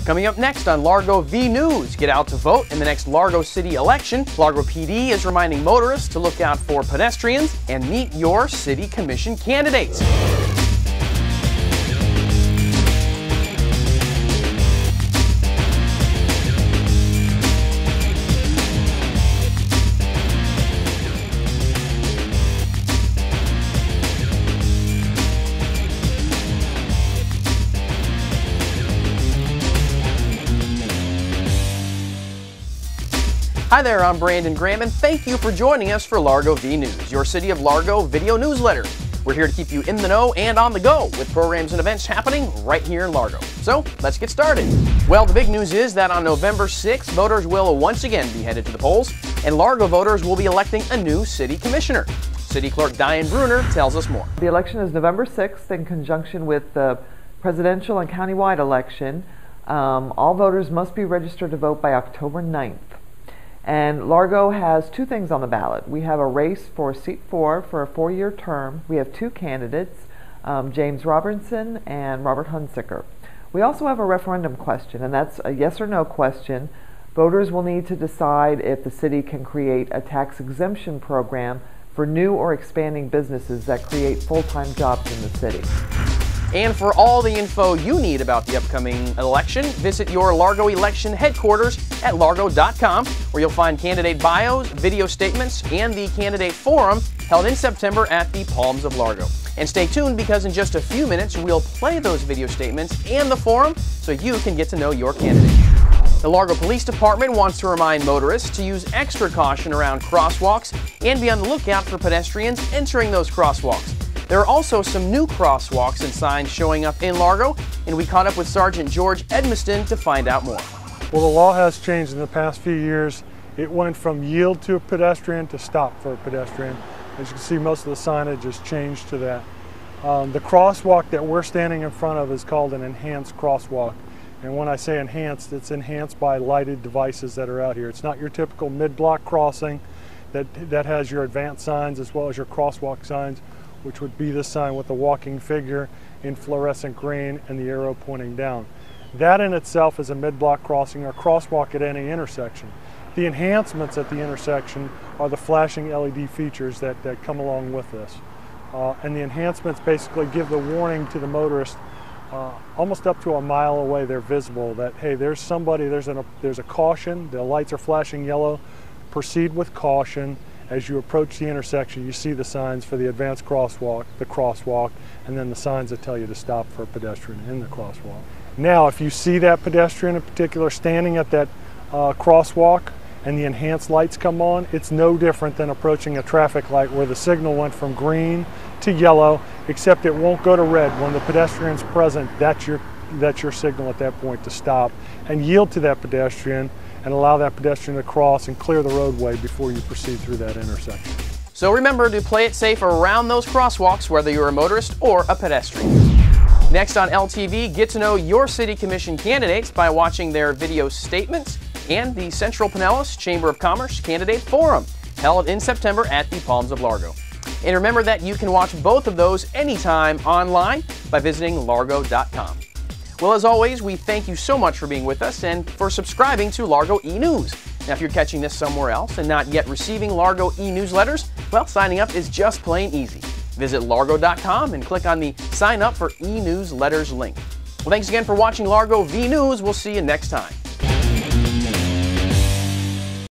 Coming up next on Largo V News, get out to vote in the next Largo City election. Largo PD is reminding motorists to look out for pedestrians and meet your City Commission candidates. Hi there, I'm Brandon Graham, and thank you for joining us for Largo V News, your City of Largo video newsletter. We're here to keep you in the know and on the go with programs and events happening right here in Largo. So, let's get started. Well, the big news is that on November 6th, voters will once again be headed to the polls, and Largo voters will be electing a new city commissioner. City Clerk Diane Bruner tells us more. The election is November 6th in conjunction with the presidential and countywide election. All voters must be registered to vote by October 9th. And Largo has two things on the ballot. We have a race for seat 4 for a 4-year term. We have two candidates, James Robertson and Robert Hunsicker. We also have a referendum question, and that's a yes or no question. Voters will need to decide if the city can create a tax exemption program for new or expanding businesses that create full-time jobs in the city. And for all the info you need about the upcoming election, visit your Largo election headquarters at largo.com, where you'll find candidate bios, video statements, and the candidate forum held in September at the Palms of Largo. And stay tuned, because in just a few minutes we'll play those video statements and the forum so you can get to know your candidate. The Largo Police Department wants to remind motorists to use extra caution around crosswalks and be on the lookout for pedestrians entering those crosswalks. There are also some new crosswalks and signs showing up in Largo, and we caught up with Sergeant George Edmiston to find out more. Well, the law has changed in the past few years. It went from yield to a pedestrian to stop for a pedestrian. As you can see, most of the signage has changed to that. The crosswalk that we're standing in front of is called an enhanced crosswalk. And when I say enhanced, it's enhanced by lighted devices that are out here. It's not your typical mid-block crossing that has your advanced signs as well as your crosswalk signs, which would be this sign with the walking figure in fluorescent green and the arrow pointing down. That in itself is a mid-block crossing or crosswalk at any intersection. The enhancements at the intersection are the flashing LED features that come along with this. And the enhancements basically give the warning to the motorist almost up to a mile away. They're visible that, hey, there's somebody, there's a caution, the lights are flashing yellow, proceed with caution. As you approach the intersection, you see the signs for the advanced crosswalk, and then the signs that tell you to stop for a pedestrian in the crosswalk. Now, if you see that pedestrian in particular standing at that crosswalk and the enhanced lights come on, it's no different than approaching a traffic light where the signal went from green to yellow, except it won't go to red. When the pedestrian's present, that's your signal at that point to stop and yield to that pedestrian and allow that pedestrian to cross and clear the roadway before you proceed through that intersection. So remember to play it safe around those crosswalks, whether you're a motorist or a pedestrian. Next on LTV, get to know your City Commission candidates by watching their video statements and the Central Pinellas Chamber of Commerce Candidate Forum, held in September at the Palms of Largo. And remember that you can watch both of those anytime online by visiting largo.com. Well, as always, we thank you so much for being with us and for subscribing to Largo e-News. Now, if you're catching this somewhere else and not yet receiving Largo e-newsletters, well, signing up is just plain easy. Visit largo.com and click on the Sign Up for e-Newsletters link. Well, thanks again for watching Largo V News. We'll see you next time.